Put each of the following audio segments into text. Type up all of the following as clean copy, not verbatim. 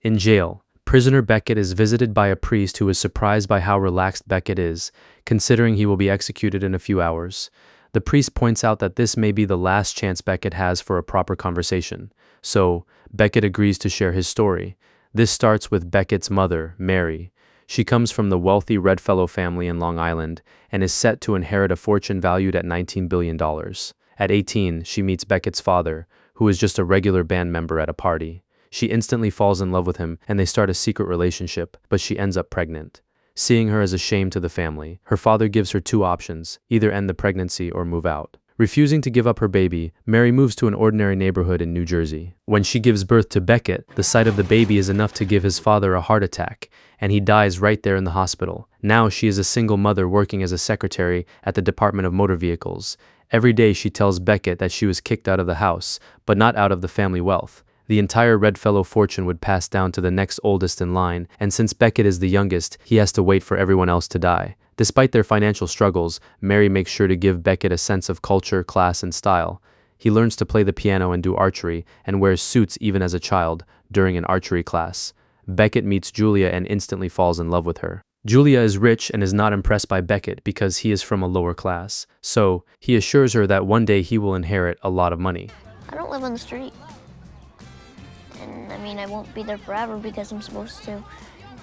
In jail, prisoner Becket is visited by a priest who is surprised by how relaxed Becket is, considering he will be executed in a few hours. The priest points out that this may be the last chance Becket has for a proper conversation, so Becket agrees to share his story. This starts with Becket's mother, Mary. She comes from the wealthy Redfellow family in Long Island and is set to inherit a fortune valued at $19 billion. At 18, she meets Becket's father, who is just a regular band member at a party. She instantly falls in love with him and they start a secret relationship, but she ends up pregnant. Seeing her as a shame to the family, her father gives her two options: either end the pregnancy or move out. Refusing to give up her baby, Mary moves to an ordinary neighborhood in New Jersey. When she gives birth to Becket, the sight of the baby is enough to give his father a heart attack, and he dies right there in the hospital. Now she is a single mother working as a secretary at the Department of Motor Vehicles. Every day she tells Becket that she was kicked out of the house, but not out of the family wealth. The entire Redfellow fortune would pass down to the next oldest in line, and since Becket is the youngest, he has to wait for everyone else to die. Despite their financial struggles, Mary makes sure to give Becket a sense of culture, class, and style. He learns to play the piano and do archery, and wears suits even as a child, during an archery class. Becket meets Julia and instantly falls in love with her. Julia is rich and is not impressed by Becket because he is from a lower class, so he assures her that one day he will inherit a lot of money. I don't live on the street. And I mean, I won't be there forever because I'm supposed to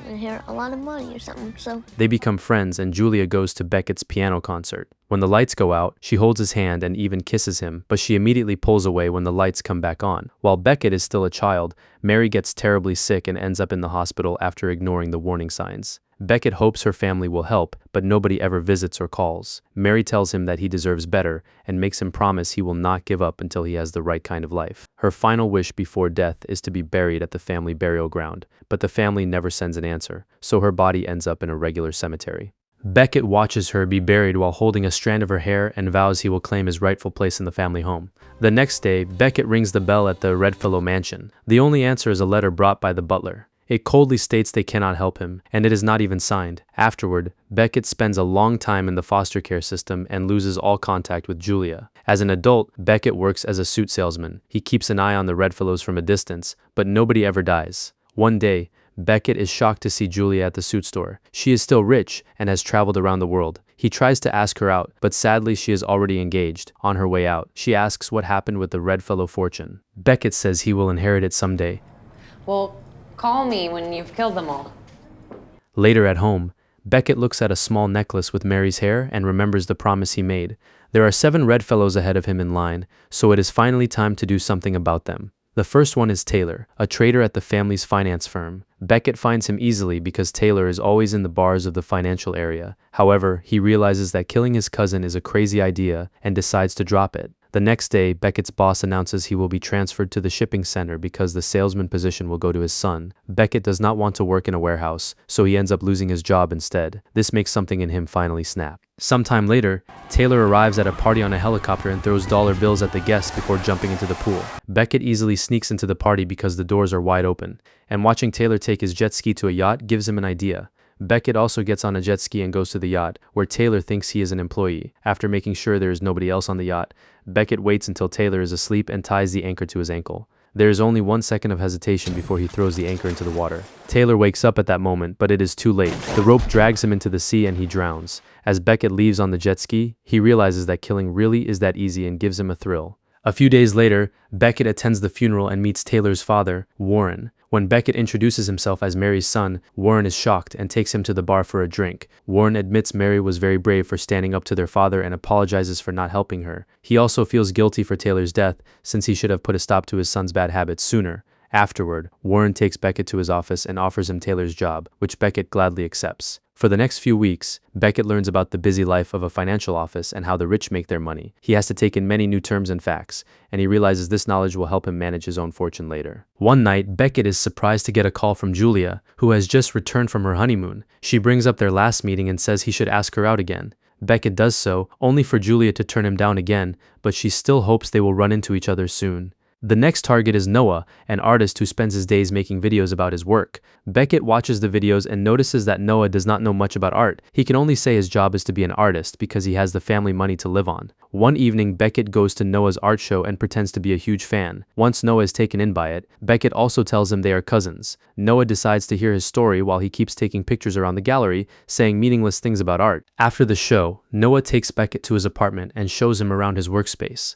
inherit a lot of money or something, so. They become friends and Julia goes to Becket's piano concert. When the lights go out, she holds his hand and even kisses him, but she immediately pulls away when the lights come back on. While Becket is still a child, Mary gets terribly sick and ends up in the hospital after ignoring the warning signs. Becket hopes her family will help, but nobody ever visits or calls. Mary tells him that he deserves better and makes him promise he will not give up until he has the right kind of life. Her final wish before death is to be buried at the family burial ground, but the family never sends an answer, so her body ends up in a regular cemetery. Becket watches her be buried while holding a strand of her hair and vows he will claim his rightful place in the family home. The next day, Becket rings the bell at the Redfellow mansion. The only answer is a letter brought by the butler. It coldly states they cannot help him, and it is not even signed. Afterward, Becket spends a long time in the foster care system and loses all contact with Julia. As an adult, Becket works as a suit salesman. He keeps an eye on the Redfellows from a distance, but nobody ever dies. One day, Becket is shocked to see Julia at the suit store. She is still rich and has traveled around the world. He tries to ask her out, but sadly she is already engaged. On her way out, she asks what happened with the Redfellow fortune. Becket says he will inherit it someday. Well, call me when you've killed them all. Later at home, Becket looks at a small necklace with Mary's hair and remembers the promise he made. There are 7 Redfellows ahead of him in line, so it is finally time to do something about them. The first one is Taylor, a trader at the family's finance firm. Becket finds him easily because Taylor is always in the bars of the financial area. However, he realizes that killing his cousin is a crazy idea and decides to drop it. The next day, Becket's boss announces he will be transferred to the shipping center because the salesman position will go to his son. Becket does not want to work in a warehouse, so he ends up losing his job instead. This makes something in him finally snap. Sometime later, Taylor arrives at a party on a helicopter and throws dollar bills at the guests before jumping into the pool. Becket easily sneaks into the party because the doors are wide open, and watching Taylor take his jet ski to a yacht gives him an idea. Becket also gets on a jet ski and goes to the yacht, where Taylor thinks he is an employee. After making sure there is nobody else on the yacht, Becket waits until Taylor is asleep and ties the anchor to his ankle. There is only 1 second of hesitation before he throws the anchor into the water. Taylor wakes up at that moment, but it is too late. The rope drags him into the sea and he drowns. As Becket leaves on the jet ski, he realizes that killing really is that easy and gives him a thrill. A few days later, Becket attends the funeral and meets Taylor's father, Warren. When Becket introduces himself as Mary's son, Warren is shocked and takes him to the bar for a drink. Warren admits Mary was very brave for standing up to their father and apologizes for not helping her. He also feels guilty for Taylor's death, since he should have put a stop to his son's bad habits sooner. Afterward, Warren takes Becket to his office and offers him Taylor's job, which Becket gladly accepts. For the next few weeks, Becket learns about the busy life of a financial office and how the rich make their money. He has to take in many new terms and facts, and he realizes this knowledge will help him manage his own fortune later. One night, Becket is surprised to get a call from Julia, who has just returned from her honeymoon. She brings up their last meeting and says he should ask her out again. Becket does so, only for Julia to turn him down again, but she still hopes they will run into each other soon. The next target is Noah, an artist who spends his days making videos about his work. Becket watches the videos and notices that Noah does not know much about art. He can only say his job is to be an artist because he has the family money to live on. One evening, Becket goes to Noah's art show and pretends to be a huge fan. Once Noah is taken in by it, Becket also tells him they are cousins. Noah decides to hear his story while he keeps taking pictures around the gallery, saying meaningless things about art. After the show, Noah takes Becket to his apartment and shows him around his workspace.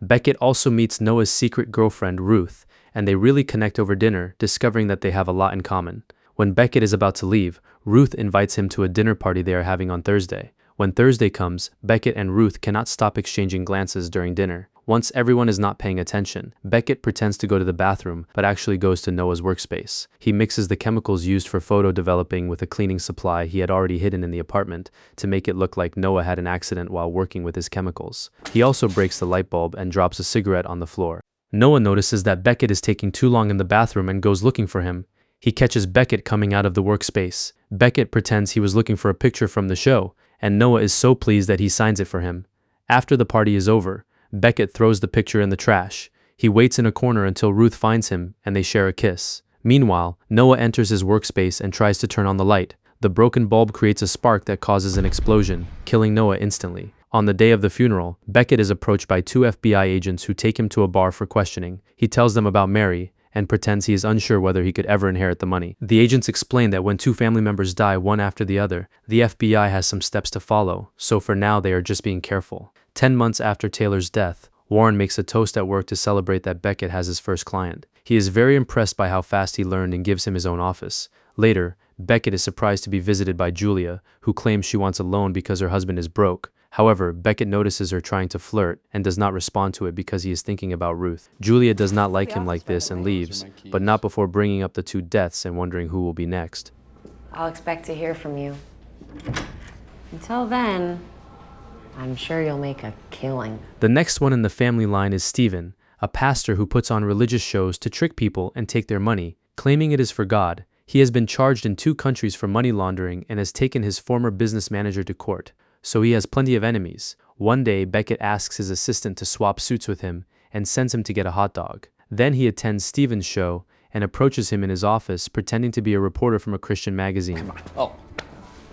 Becket also meets Noah's secret girlfriend, Ruth, and they really connect over dinner, discovering that they have a lot in common. When Becket is about to leave, Ruth invites him to a dinner party they are having on Thursday. When Thursday comes, Becket and Ruth cannot stop exchanging glances during dinner. Once everyone is not paying attention, Becket pretends to go to the bathroom, but actually goes to Noah's workspace. He mixes the chemicals used for photo developing with a cleaning supply he had already hidden in the apartment to make it look like Noah had an accident while working with his chemicals. He also breaks the light bulb and drops a cigarette on the floor. Noah notices that Becket is taking too long in the bathroom and goes looking for him. He catches Becket coming out of the workspace. Becket pretends he was looking for a picture from the show, and Noah is so pleased that he signs it for him. After the party is over, Becket throws the picture in the trash. He waits in a corner until Ruth finds him, and they share a kiss. Meanwhile, Noah enters his workspace and tries to turn on the light. The broken bulb creates a spark that causes an explosion, killing Noah instantly. On the day of the funeral, Becket is approached by two FBI agents who take him to a bar for questioning. He tells them about Mary, and pretends he is unsure whether he could ever inherit the money. The agents explain that when two family members die one after the other, the FBI has some steps to follow, so for now they are just being careful. 10 months after Taylor's death, Warren makes a toast at work to celebrate that Becket has his first client. He is very impressed by how fast he learned and gives him his own office. Later, Becket is surprised to be visited by Julia, who claims she wants a loan because her husband is broke. However, Becket notices her trying to flirt and does not respond to it because he is thinking about Ruth. Julia does not like him like this and leaves, but not before bringing up the two deaths and wondering who will be next. I'll expect to hear from you. Until then, I'm sure you'll make a killing. The next one in the family line is Stephen, a pastor who puts on religious shows to trick people and take their money, claiming it is for God. He has been charged in 2 countries for money laundering and has taken his former business manager to court, so he has plenty of enemies. One day, Becket asks his assistant to swap suits with him and sends him to get a hot dog. Then he attends Stephen's show and approaches him in his office, pretending to be a reporter from a Christian magazine. Oh,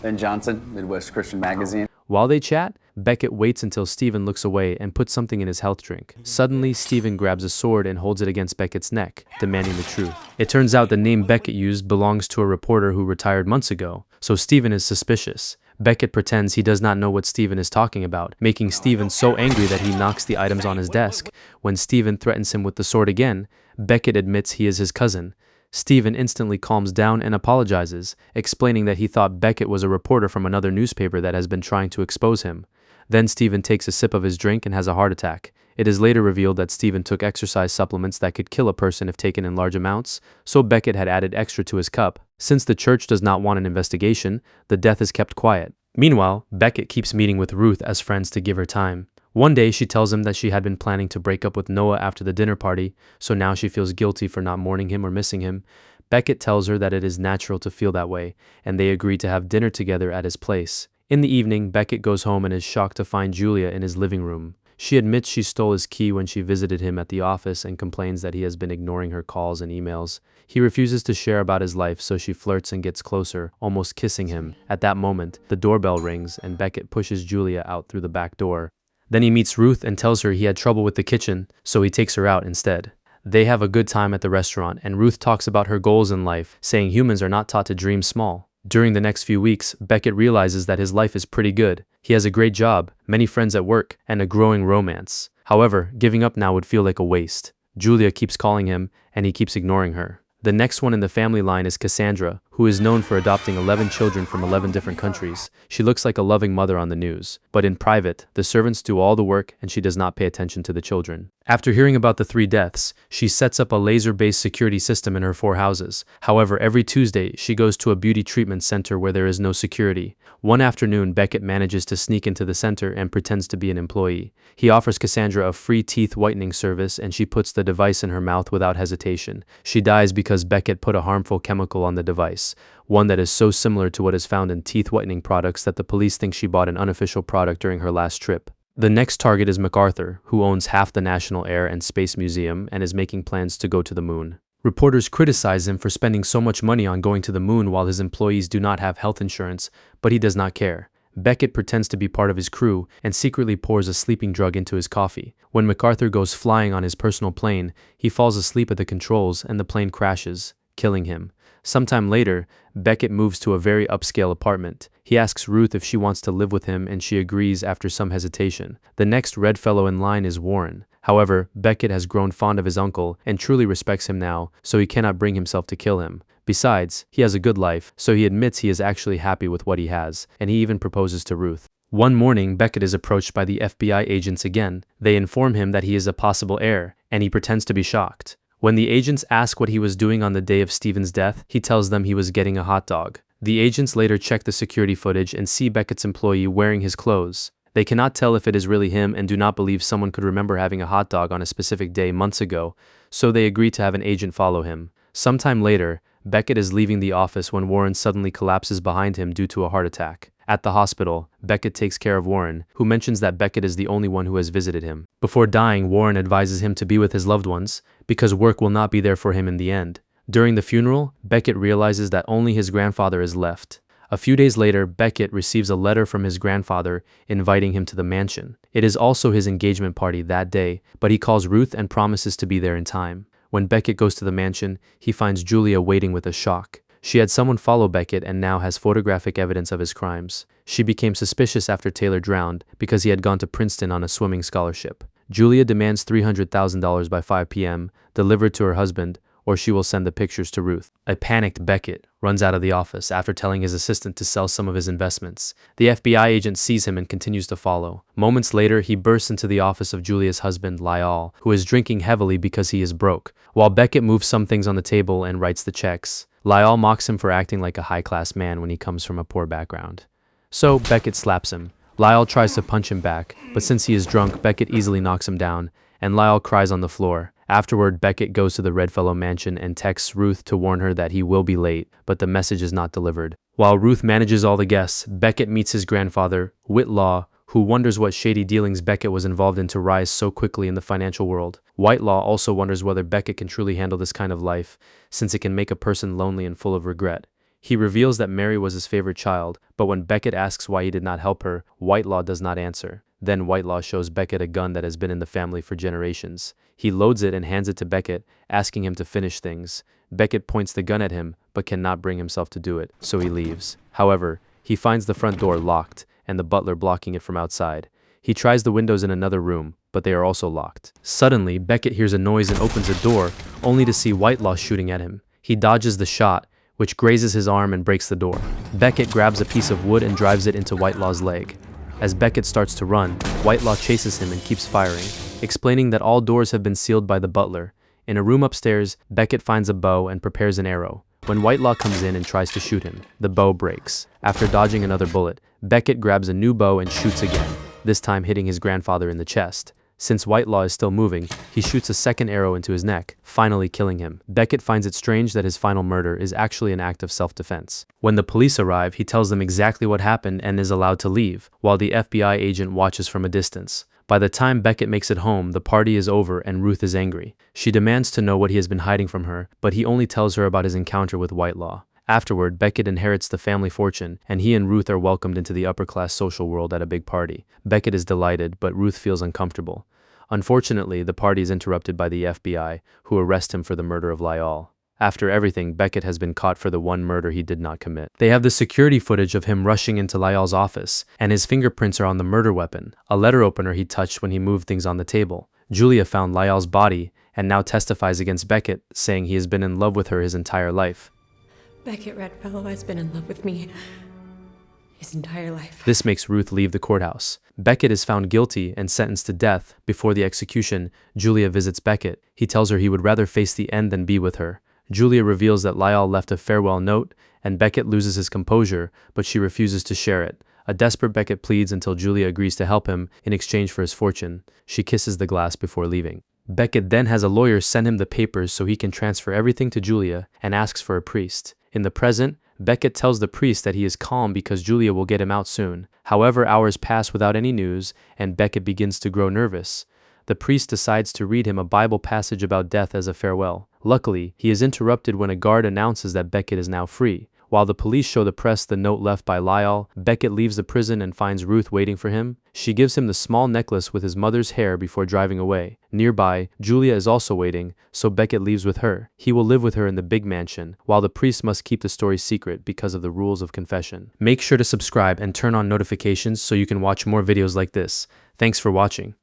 Ben Johnson, Midwest Christian Magazine. While they chat, Becket waits until Stephen looks away and puts something in his health drink. Suddenly, Stephen grabs a sword and holds it against Becket's neck, demanding the truth. It turns out the name Becket used belongs to a reporter who retired months ago, so Stephen is suspicious. Becket pretends he does not know what Stephen is talking about, making Stephen so angry that he knocks the items on his desk. When Stephen threatens him with the sword again, Becket admits he is his cousin. Stephen instantly calms down and apologizes, explaining that he thought Becket was a reporter from another newspaper that has been trying to expose him. Then Stephen takes a sip of his drink and has a heart attack. It is later revealed that Stephen took exercise supplements that could kill a person if taken in large amounts, so Becket had added extra to his cup. Since the church does not want an investigation, the death is kept quiet. Meanwhile, Becket keeps meeting with Ruth as friends to give her time. One day, she tells him that she had been planning to break up with Noah after the dinner party, so now she feels guilty for not mourning him or missing him. Becket tells her that it is natural to feel that way, and they agree to have dinner together at his place. In the evening, Becket goes home and is shocked to find Julia in his living room. She admits she stole his key when she visited him at the office and complains that he has been ignoring her calls and emails. He refuses to share about his life, so she flirts and gets closer, almost kissing him. At that moment, the doorbell rings and Becket pushes Julia out through the back door. Then he meets Ruth and tells her he had trouble with the kitchen, so he takes her out instead. They have a good time at the restaurant, and Ruth talks about her goals in life, saying humans are not taught to dream small. During the next few weeks, Becket realizes that his life is pretty good. He has a great job, many friends at work, and a growing romance. However, giving up now would feel like a waste. Julia keeps calling him, and he keeps ignoring her. The next one in the family line is Cassandra, who is known for adopting 11 children from 11 different countries. She looks like a loving mother on the news, but in private, the servants do all the work and she does not pay attention to the children. After hearing about the 3 deaths, she sets up a laser-based security system in her 4 houses. However, every Tuesday, she goes to a beauty treatment center where there is no security. One afternoon, Becket manages to sneak into the center and pretends to be an employee. He offers Cassandra a free teeth whitening service and she puts the device in her mouth without hesitation. She dies because Becket put a harmful chemical on the device, one that is so similar to what is found in teeth whitening products that the police think she bought an unofficial product during her last trip. The next target is MacArthur, who owns half the National Air and Space Museum and is making plans to go to the moon. Reporters criticize him for spending so much money on going to the moon while his employees do not have health insurance, but he does not care. Becket pretends to be part of his crew and secretly pours a sleeping drug into his coffee. When MacArthur goes flying on his personal plane, he falls asleep at the controls and the plane crashes, killing him. Sometime later, Becket moves to a very upscale apartment. He asks Ruth if she wants to live with him and she agrees after some hesitation. The next Redfellow in line is Warren. However, Becket has grown fond of his uncle and truly respects him now, so he cannot bring himself to kill him. Besides, he has a good life, so he admits he is actually happy with what he has, and he even proposes to Ruth. One morning, Becket is approached by the FBI agents again. They inform him that he is a possible heir, and he pretends to be shocked. When the agents ask what he was doing on the day of Stephen's death, he tells them he was getting a hot dog. The agents later check the security footage and see Becket's employee wearing his clothes. They cannot tell if it is really him and do not believe someone could remember having a hot dog on a specific day months ago, so they agree to have an agent follow him. Sometime later, Becket is leaving the office when Warren suddenly collapses behind him due to a heart attack. At the hospital, Becket takes care of Warren, who mentions that Becket is the only one who has visited him. Before dying, Warren advises him to be with his loved ones, because work will not be there for him in the end. During the funeral, Becket realizes that only his grandfather is left. A few days later, Becket receives a letter from his grandfather inviting him to the mansion. It is also his engagement party that day, but he calls Ruth and promises to be there in time. When Becket goes to the mansion, he finds Julia waiting with a shock. She had someone follow Becket and now has photographic evidence of his crimes. She became suspicious after Taylor drowned because he had gone to Princeton on a swimming scholarship. Julia demands $300,000 by 5 p.m., delivered to her husband, or she will send the pictures to Ruth. A panicked Becket runs out of the office after telling his assistant to sell some of his investments. The FBI agent sees him and continues to follow. Moments later, he bursts into the office of Julia's husband, Lyall, who is drinking heavily because he is broke. While Becket moves some things on the table and writes the checks, Lyall mocks him for acting like a high-class man when he comes from a poor background. So, Becket slaps him. Lyall tries to punch him back, but since he is drunk, Becket easily knocks him down, and Lyall cries on the floor. Afterward, Becket goes to the Redfellow mansion and texts Ruth to warn her that he will be late, but the message is not delivered. While Ruth manages all the guests, Becket meets his grandfather, Whitelaw, who wonders what shady dealings Becket was involved in to rise so quickly in the financial world. Whitelaw also wonders whether Becket can truly handle this kind of life, since it can make a person lonely and full of regret. He reveals that Mary was his favorite child, but when Becket asks why he did not help her, Whitelaw does not answer. Then Whitelaw shows Becket a gun that has been in the family for generations. He loads it and hands it to Becket, asking him to finish things. Becket points the gun at him, but cannot bring himself to do it, so he leaves. However, he finds the front door locked, and the butler blocking it from outside. He tries the windows in another room, but they are also locked. Suddenly, Becket hears a noise and opens a door, only to see Whitelaw shooting at him. He dodges the shot, which grazes his arm and breaks the door. Becket grabs a piece of wood and drives it into Whitelaw's leg. As Becket starts to run, Whitelaw chases him and keeps firing, explaining that all doors have been sealed by the butler. In a room upstairs, Becket finds a bow and prepares an arrow. When Whitelaw comes in and tries to shoot him, the bow breaks. After dodging another bullet, Becket grabs a new bow and shoots again, this time hitting his grandfather in the chest. Since Whitelaw is still moving, he shoots a second arrow into his neck, finally killing him. Becket finds it strange that his final murder is actually an act of self-defense. When the police arrive, he tells them exactly what happened and is allowed to leave, while the FBI agent watches from a distance. By the time Becket makes it home, the party is over and Ruth is angry. She demands to know what he has been hiding from her, but he only tells her about his encounter with Whitelaw. Afterward, Becket inherits the family fortune, and he and Ruth are welcomed into the upper-class social world at a big party. Becket is delighted, but Ruth feels uncomfortable. Unfortunately, the party is interrupted by the FBI, who arrest him for the murder of Lyall. After everything, Becket has been caught for the one murder he did not commit. They have the security footage of him rushing into Lyall's office, and his fingerprints are on the murder weapon, a letter opener he touched when he moved things on the table. Julia found Lyall's body, and now testifies against Becket, saying he has been in love with her his entire life. Becket Redfellow has been in love with me his entire life. This makes Ruth leave the courthouse. Becket is found guilty and sentenced to death. Before the execution, Julia visits Becket. He tells her he would rather face the end than be with her. Julia reveals that Lyall left a farewell note, and Becket loses his composure, but she refuses to share it. A desperate Becket pleads until Julia agrees to help him in exchange for his fortune. She kisses the glass before leaving. Becket then has a lawyer send him the papers so he can transfer everything to Julia and asks for a priest. In the present, Becket tells the priest that he is calm because Julia will get him out soon. However, hours pass without any news, and Becket begins to grow nervous. The priest decides to read him a Bible passage about death as a farewell. Luckily, he is interrupted when a guard announces that Becket is now free. While the police show the press the note left by Lyle, Becket leaves the prison and finds Ruth waiting for him. She gives him the small necklace with his mother's hair before driving away. Nearby, Julia is also waiting, so Becket leaves with her. He will live with her in the big mansion, while the priest must keep the story secret because of the rules of confession. Make sure to subscribe and turn on notifications so you can watch more videos like this. Thanks for watching.